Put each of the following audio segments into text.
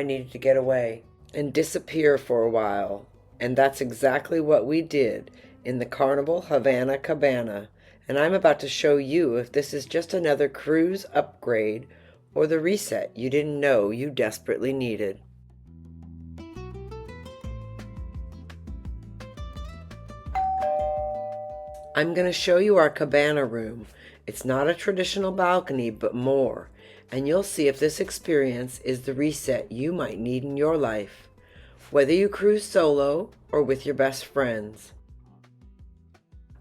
I needed to get away and disappear for a while. And that's exactly what we did in the Carnival Havana Cabana. And I'm about to show you if this is just another cruise upgrade or the reset you didn't know you desperately needed. I'm going to show you our cabana room. It's not a traditional balcony, but more. And you'll see if this experience is the reset you might need in your life, whether you cruise solo or with your best friends.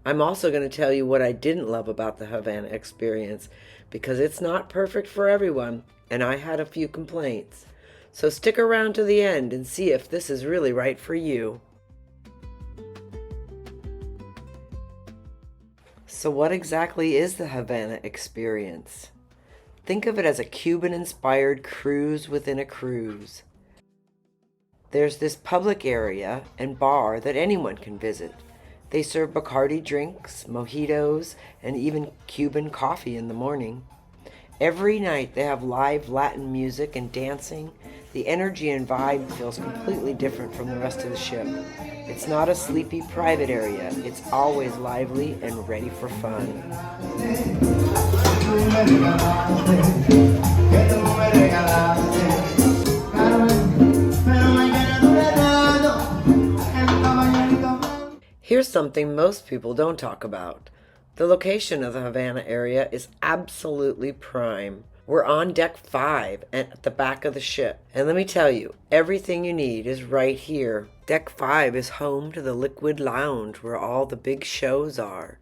I'm also going to tell you what I didn't love about the Havana experience, because it's not perfect for everyone, and I had a few complaints. So stick around to the end and see if this is really right for you. So what exactly is the Havana experience? Think of it as a Cuban-inspired cruise within a cruise. There's this public area and bar that anyone can visit. They serve Bacardi drinks, mojitos, and even Cuban coffee in the morning. Every night they have live Latin music and dancing. The energy and vibe feels completely different from the rest of the ship. It's not a sleepy private area. It's always lively and ready for fun. Here's something most people don't talk about. The location of the Havana area is absolutely prime. We're on deck 5 at the back of the ship. And let me tell you, everything you need is right here. Deck 5 is home to the Liquid Lounge where all the big shows are.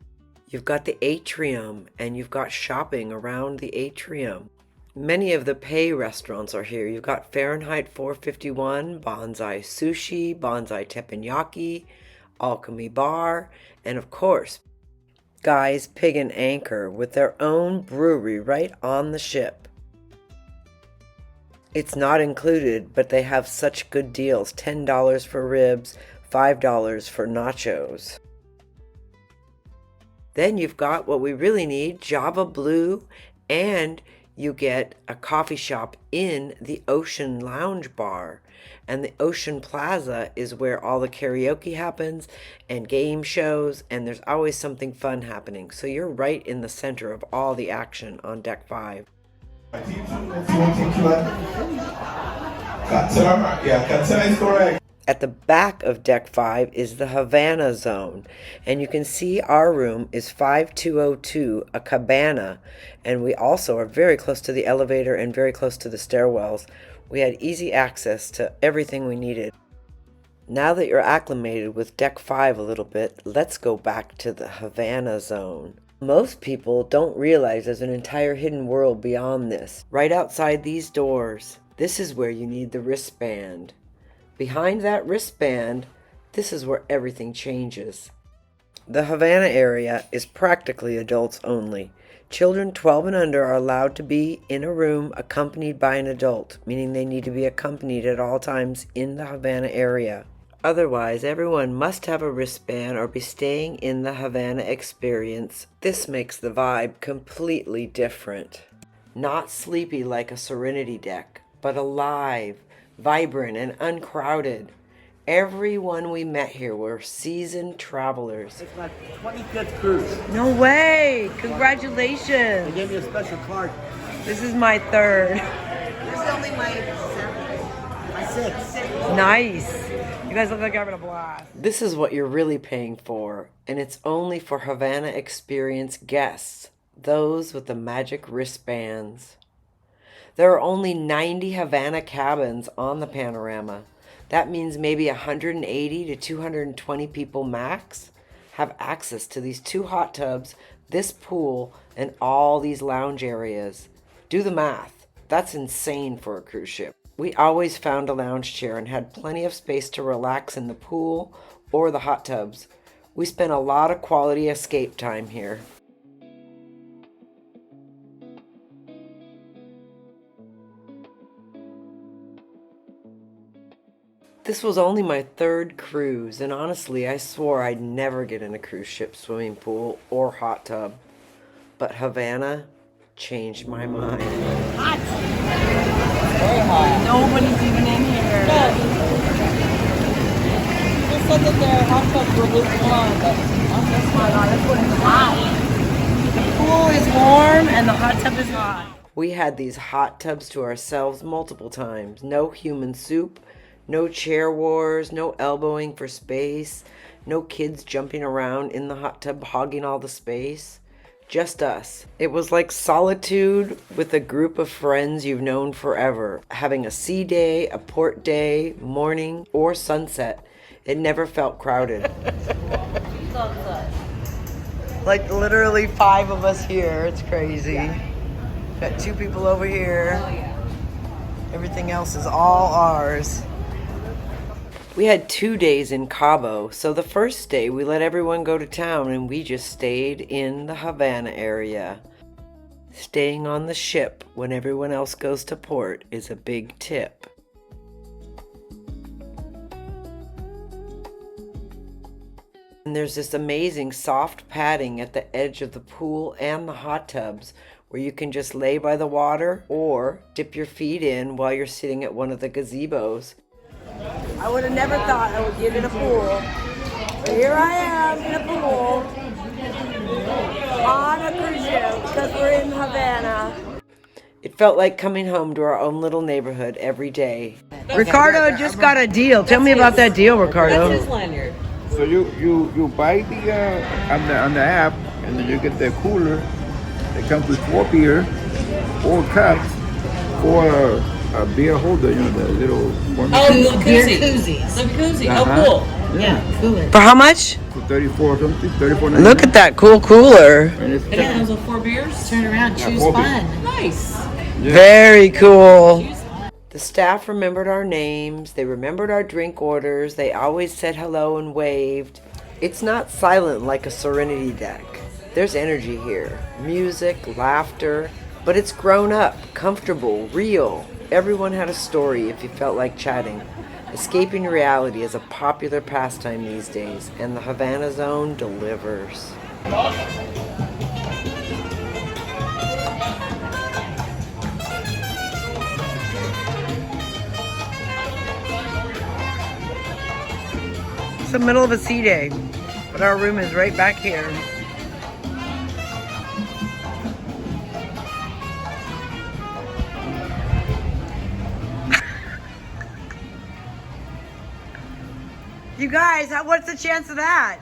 You've got the atrium and you've got shopping around the atrium. Many of the pay restaurants are here. You've got Fahrenheit 451, Bonsai Sushi, Bonsai Teppanyaki, Alchemy Bar, and of course, Guy's Pig and Anchor with their own brewery right on the ship. It's not included, but they have such good deals. $10 for ribs, $5 for nachos. Then you've got what we really need, Java Blue, and you get a coffee shop in the Ocean Lounge Bar. And the Ocean Plaza is where all the karaoke happens and game shows, and there's always something fun happening. So you're right in the center of all the action on Deck 5. Is correct. At the back of Deck 5 is the Havana Zone, and you can see our room is 5202, a cabana, and we also are very close to the elevator and very close to the stairwells. We had easy access to everything we needed. Now that you're acclimated with Deck 5 a little bit, let's go back to the Havana Zone. Most people don't realize there's an entire hidden world beyond this. Right outside these doors, this is where you need the wristband. Behind that wristband, this is where everything changes. The Havana area is practically adults only. Children 12 and under are allowed to be in a room accompanied by an adult, meaning they need to be accompanied at all times in the Havana area. Otherwise, everyone must have a wristband or be staying in the Havana experience. This makes the vibe completely different. Not sleepy like a Serenity deck, but alive, vibrant, and uncrowded. Everyone we met here were seasoned travelers. It's my 25th cruise. No way! Congratulations! They gave me a special card. This is my 3rd. This is only my 7th. My 6th. Nice! You guys look like you're having a blast. This is what you're really paying for, and it's only for Havana Experience guests, those with the magic wristbands. There are only 90 Havana cabins on the Panorama. That means maybe 180 to 220 people max have access to these 2 hot tubs, this pool, and all these lounge areas. Do the math. That's insane for a cruise ship. We always found a lounge chair and had plenty of space to relax in the pool or the hot tubs. We spent a lot of quality escape time here. This was only my 3rd cruise, and honestly, I swore I'd never get in a cruise ship swimming pool or hot tub. But Havana changed my mind. Hot. Very hot. Nobody's even in. hot tubs were lukewarm, but oh my god, this one is hot. The pool is warm and the hot tub is hot. We had these hot tubs to ourselves multiple times. No human soup, no chair wars, no elbowing for space, no kids jumping around in the hot tub hogging all the space. Just us. It was like solitude with a group of friends you've known forever. Having a sea day, a port day, morning, or sunset. It never felt crowded. Like literally 5 of us here. It's crazy. Yeah. Got 2 people over here. Oh, yeah. Everything else is all ours. We had 2 days in Cabo, so the first day we let everyone go to town and we just stayed in the Havana area. Staying on the ship when everyone else goes to port is a big tip. And there's this amazing soft padding at the edge of the pool and the hot tubs where you can just lay by the water or dip your feet in while you're sitting at one of the gazebos. I would have never thought I would get in a pool, but here I am in a pool on a cruise ship because we're in Havana. It felt like coming home to our own little neighborhood every day. Ricardo just got a deal. Tell me about that deal, Ricardo. That's his lanyard. So you buy the on the app, and then you get the cooler. It comes with 4 beer, 4 cups, 4 beer holder. You know, the little. Oh, the koozies. The koozie. Uh-huh. Oh, cool. Yeah, cooler. For how much? For 34 something, 34. Look at that cool cooler. And it's Again, those are 4 beers. Turn around, choose 4 fun. beers. Nice. Yeah. Very cool. The staff remembered our names. They remembered our drink orders. They always said hello and waved. It's not silent like a Serenity deck. There's energy here. Music, laughter. But it's grown up, comfortable, real. Everyone had a story if you felt like chatting. Escaping reality is a popular pastime these days, and the Havana Zone delivers. It's the middle of a sea day, but our room is right back here. You guys, what's the chance of that?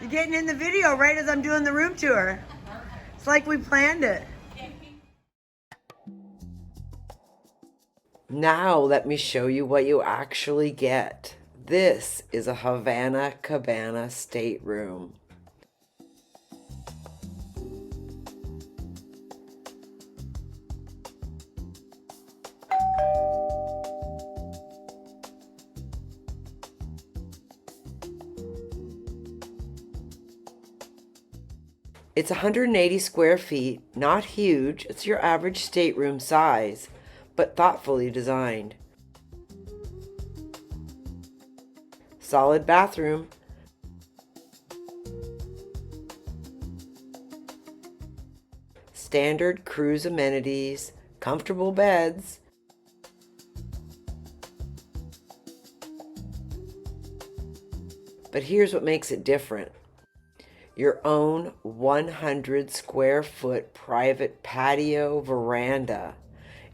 You're getting in the video right as I'm doing the room tour. It's like we planned it. Now let me show you what you actually get. This is a Havana Cabana stateroom. It's 180 square feet, not huge, it's your average stateroom size, but thoughtfully designed. Solid bathroom. Standard cruise amenities, comfortable beds. But here's what makes it different. Your own 100 square foot private patio veranda.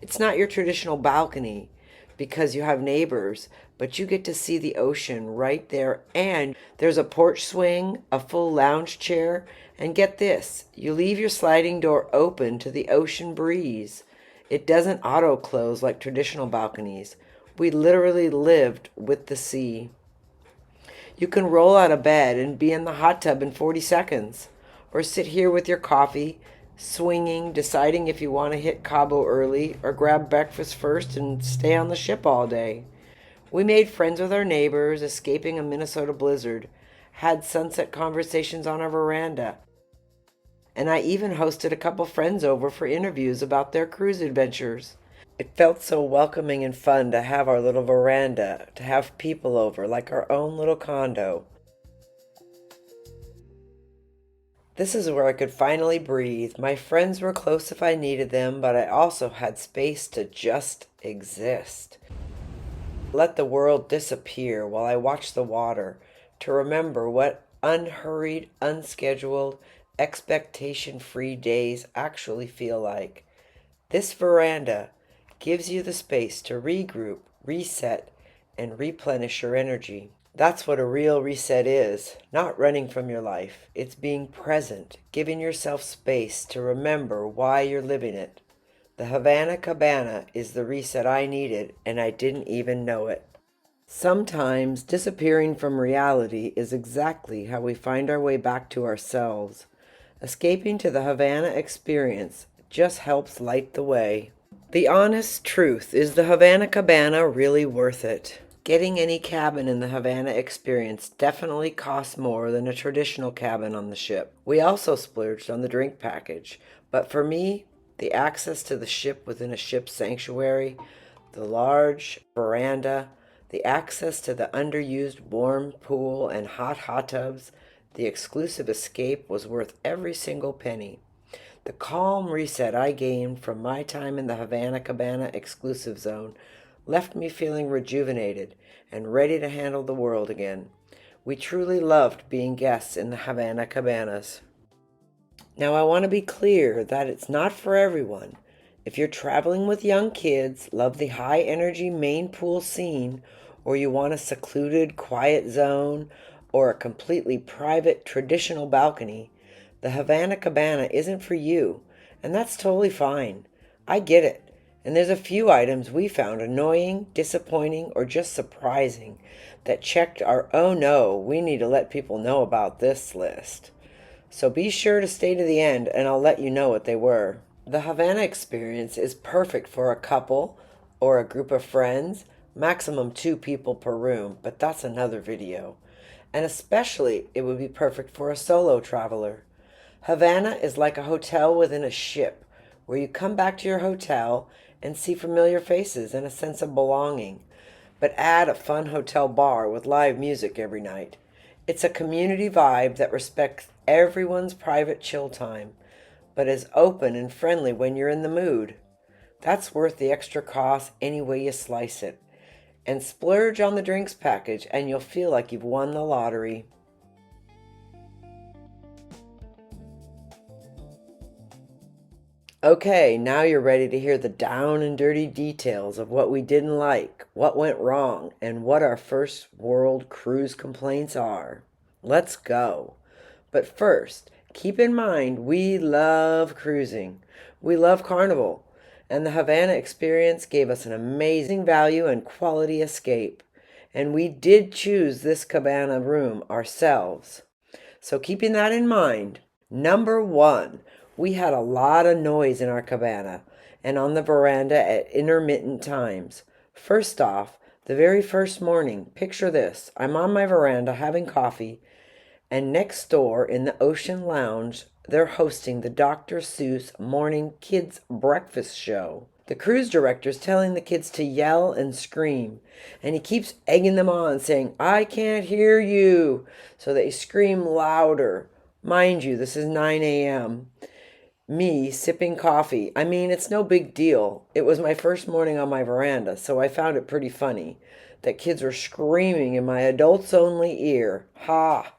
It's not your traditional balcony because you have neighbors, but you get to see the ocean right there, and there's a porch swing, a full lounge chair, and get this, you leave your sliding door open to the ocean breeze. It doesn't auto close like traditional balconies. We literally lived with the sea. You can roll out of bed and be in the hot tub in 40 seconds, or sit here with your coffee, swinging, deciding if you want to hit Cabo early or grab breakfast first and stay on the ship all day. We made friends with our neighbors, escaping a Minnesota blizzard, had sunset conversations on our veranda, and I even hosted a couple friends over for interviews about their cruise adventures. It felt so welcoming and fun to have our little veranda, to have people over like our own little condo. This is where I could finally breathe. My friends were close if I needed them, but I also had space to just exist. Let the world disappear while I watched the water, to remember what unhurried, unscheduled, expectation-free days actually feel like. This veranda gives you the space to regroup, reset, and replenish your energy. That's what a real reset is. Not running from your life. It's being present, giving yourself space to remember why you're living it. The Havana Cabana is the reset I needed, and I didn't even know it. Sometimes disappearing from reality is exactly how we find our way back to ourselves. Escaping to the Havana Experience just helps light the way. The honest truth is the Havana Cabana really worth it. Getting any cabin in the Havana Experience definitely costs more than a traditional cabin on the ship. We also splurged on the drink package, but for me, the access to the ship within a ship's sanctuary, the large veranda, the access to the underused warm pool and hot tubs, the exclusive escape was worth every single penny. The calm reset I gained from my time in the Havana Cabana exclusive zone left me feeling rejuvenated and ready to handle the world again. We truly loved being guests in the Havana Cabanas. Now I want to be clear that it's not for everyone. If you're traveling with young kids, love the high energy main pool scene, or you want a secluded, quiet zone, or a completely private, traditional balcony, the Havana Cabana isn't for you, and that's totally fine. I get it. And there's a few items we found annoying, disappointing, or just surprising that checked our "oh no, we need to let people know about this" list. So be sure to stay to the end and I'll let you know what they were. The Havana Experience is perfect for a couple or a group of friends, maximum 2 people per room, but that's another video. And especially it would be perfect for a solo traveler. Havana is like a hotel within a ship, where you come back to your hotel and see familiar faces and a sense of belonging, but add a fun hotel bar with live music every night. It's a community vibe that respects everyone's private chill time, but is open and friendly when you're in the mood. That's worth the extra cost any way you slice it. And splurge on the drinks package and you'll feel like you've won the lottery. Okay, now you're ready to hear the down and dirty details of what we didn't like, what went wrong, and what our first world cruise complaints are. Let's go. But first, keep in mind we love cruising. We love Carnival. And the Havana Experience gave us an amazing value and quality escape. And we did choose this cabana room ourselves. So keeping that in mind, number 1, we had a lot of noise in our cabana and on the veranda at intermittent times. First off, the very first morning, picture this. I'm on my veranda having coffee, and next door in the Ocean Lounge, they're hosting the Dr. Seuss Morning Kids Breakfast Show. The cruise director's telling the kids to yell and scream, and he keeps egging them on, saying, "I can't hear you," so they scream louder. Mind you, this is 9 a.m. Me sipping coffee. I mean, it's no big deal. It was my first morning on my veranda, so I found it pretty funny that kids were screaming in my adults-only ear. Ha!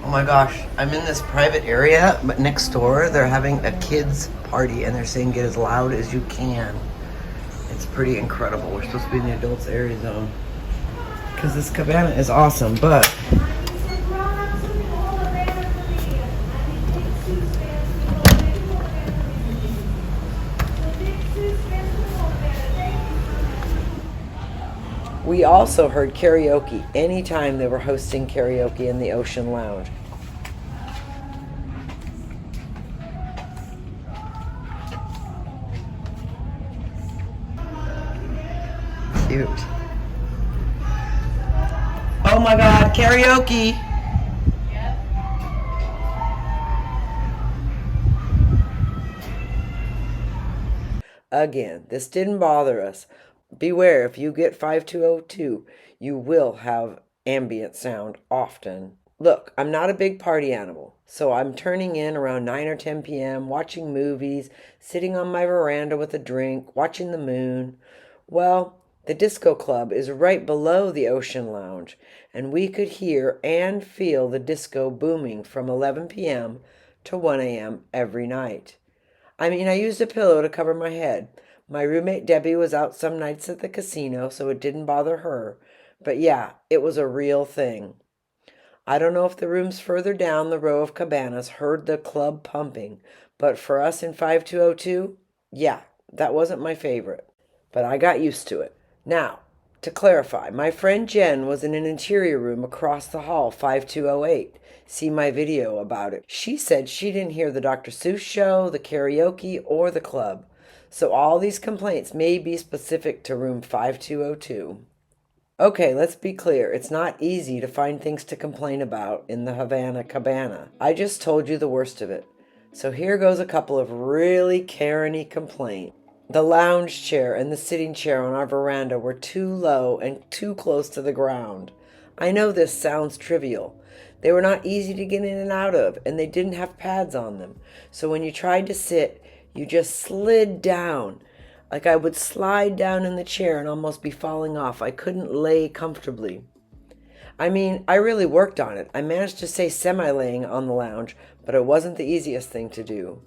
Oh my gosh, I'm in this private area, but next door they're having a kids party and they're saying get as loud as you can. It's pretty incredible. We're supposed to be in the adults area zone because this cabana is awesome, but we also heard karaoke anytime they were hosting karaoke in the Ocean Lounge. Cute. Oh my God, karaoke! Again, this didn't bother us. Beware, if you get 5202, you will have ambient sound often. Look, I'm not a big party animal, so I'm turning in around 9 or 10 p.m., watching movies, sitting on my veranda with a drink, watching the moon. Well, The disco club is right below the ocean lounge, and we could hear and feel the disco booming from 11 p.m. to 1 a.m. every night. I mean, I used a pillow to cover my head. My roommate Debbie was out some nights at the casino, so it didn't bother her. But yeah, it was a real thing. I don't know if the rooms further down the row of cabanas heard the club pumping, but for us in 5202, yeah, that wasn't my favorite. But I got used to it. Now, to clarify, my friend Jen was in an interior room across the hall, 5208. See my video about it. She said she didn't hear the Dr. Seuss show, the karaoke, or the club. So all these complaints may be specific to room 5202. Okay, let's be clear. It's not easy to find things to complain about in the Havana Cabana. I just told you the worst of it. So here goes a couple of really Karen-y complaints. The lounge chair and the sitting chair on our veranda were too low and too close to the ground. I know this sounds trivial. They were not easy to get in and out of, and they didn't have pads on them. So when you tried to sit, you just slid down. Like I would slide down in the chair and almost be falling off. I couldn't lay comfortably. I mean, I really worked on it. I managed to stay semi-laying on the lounge, but it wasn't the easiest thing to do.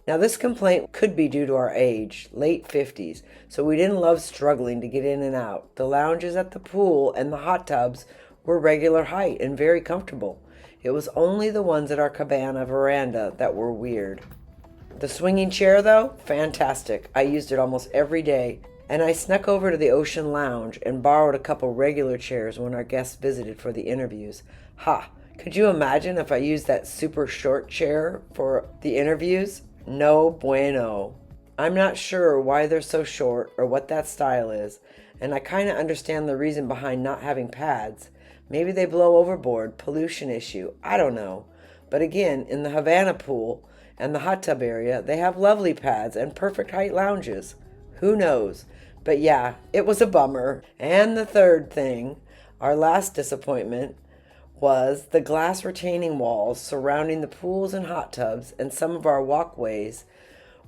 Now this complaint could be due to our age, late 50s, so we didn't love struggling to get in and out. The lounges at the pool and the hot tubs were regular height and very comfortable. It was only the ones at our cabana veranda that were weird. The swinging chair though, fantastic. I used it almost every day, and I snuck over to the ocean lounge and borrowed a couple regular chairs when our guests visited for the interviews. Ha! Could you imagine if I used that super short chair for the interviews? No bueno. I'm not sure why they're so short or what that style is, and I kind of understand the reason behind not having pads. Maybe they blow overboard, pollution issue, I don't know. But again, in the Havana pool and the hot tub area, they have lovely pads and perfect height lounges. Who knows? But yeah, it was a bummer. And the third thing, our last disappointment, was the glass retaining walls surrounding the pools and hot tubs and some of our walkways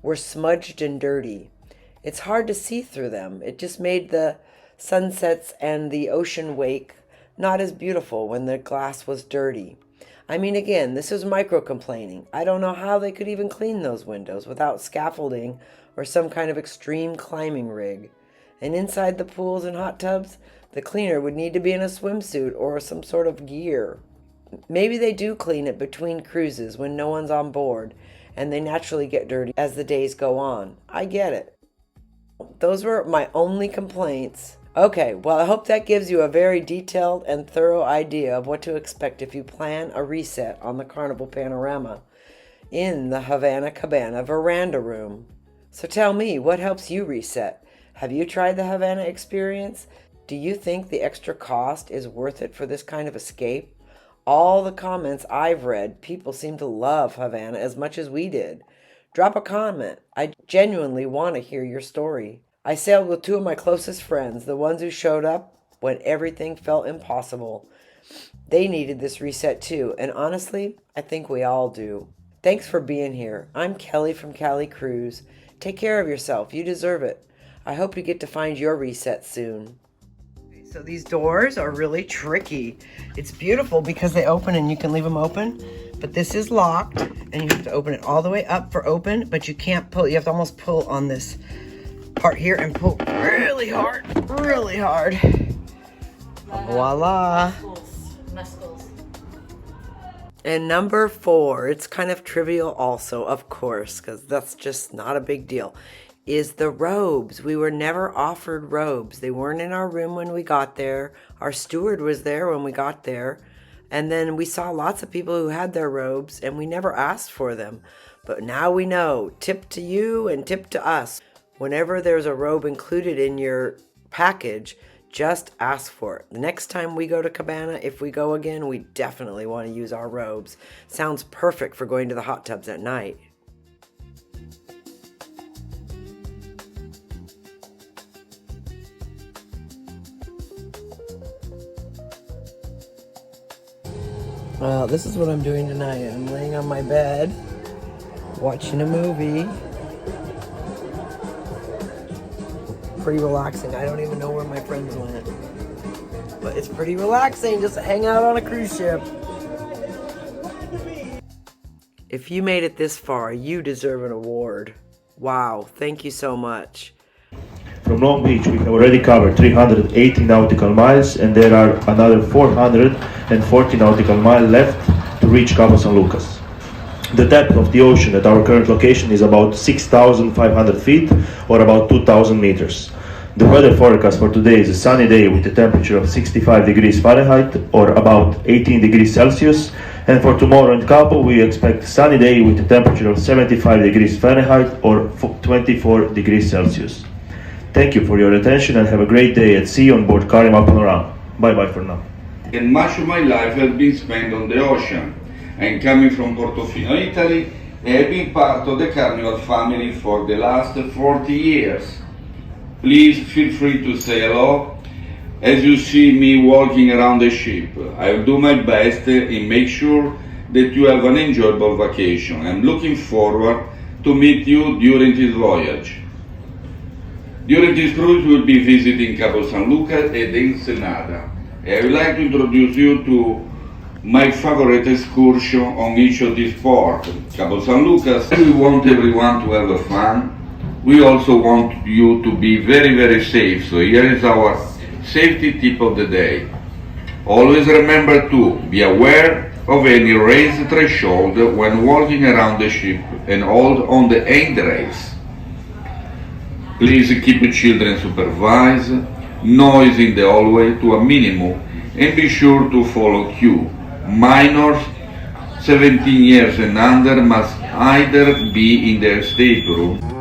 were smudged and dirty. It's hard to see through them. It just made the sunsets and the ocean wake not as beautiful when the glass was dirty. I mean, again, this is micro-complaining. I don't know how they could even clean those windows without scaffolding or some kind of extreme climbing rig. And inside the pools and hot tubs, the cleaner would need to be in a swimsuit or some sort of gear. Maybe they do clean it between cruises when no one's on board, and they naturally get dirty as the days go on. I get it. Those were my only complaints. Okay, well, I hope that gives you a very detailed and thorough idea of what to expect if you plan a reset on the Carnival Panorama in the Havana Cabana veranda room. So tell me, what helps you reset? Have you tried the Havana Experience? Do you think the extra cost is worth it for this kind of escape? All the comments I've read, people seem to love Havana as much as we did. Drop a comment. I genuinely want to hear your story. I sailed with two of my closest friends, the ones who showed up when everything felt impossible. They needed this reset too, and honestly, I think we all do. Thanks for being here. I'm Kelly from Cali Cruise. Take care of yourself. You deserve it. I hope you get to find your reset soon. So these doors are really tricky. It's beautiful because they open and you can leave them open, but this is locked and you have to open it all the way up for open, but you can't pull. You have to almost pull on this part here and pull really hard, really hard. Voila. Muscles. And number 4, it's kind of trivial also, of course, because that's just not a big deal, is the robes. We were never offered robes. They weren't in our room when we got there. Our steward was there when we got there. And then we saw lots of people who had their robes and we never asked for them. But now we know, tip to you and tip to us. Whenever there's a robe included in your package, just ask for it. The next time we go to Cabana, if we go again, we definitely want to use our robes. Sounds perfect for going to the hot tubs at night. Well, this is what I'm doing tonight. I'm laying on my bed, watching a movie. pretty relaxing. I don't even know where my friends went. But it's pretty relaxing just to hang out on a cruise ship. If you made it this far, you deserve an award. Wow, thank you so much. From Long Beach, we have already covered 380 nautical miles, and there are another 440 nautical miles left to reach Cabo San Lucas. The depth of the ocean at our current location is about 6,500 feet, or about 2,000 meters. The weather forecast for today is a sunny day with a temperature of 65 degrees Fahrenheit, or about 18 degrees Celsius. And for tomorrow in Cabo, we expect a sunny day with a temperature of 75 degrees Fahrenheit, or 24 degrees Celsius. Thank you for your attention and have a great day at sea on board Carnival Panorama. Bye-bye for now. And much of my life has been spent on the ocean. I'm coming from Portofino, Italy, and I've been part of the Carnival family for the last 40 years. Please feel free to say hello as you see me walking around the ship. I will do my best and make sure that you have an enjoyable vacation. I'm looking forward to meet you during this voyage. During this cruise, we'll be visiting Cabo San Lucas and Ensenada. I would like to introduce you to my favorite excursion on each of these ports. Cabo San Lucas, we want everyone to have fun. We also want you to be very, very safe. So here is our safety tip of the day. Always remember to be aware of any raised threshold when walking around the ship and hold on the handrails. Please keep the children supervised, noise in the hallway to a minimum, and be sure to follow queue. Minors 17 years and under must either be in their stateroom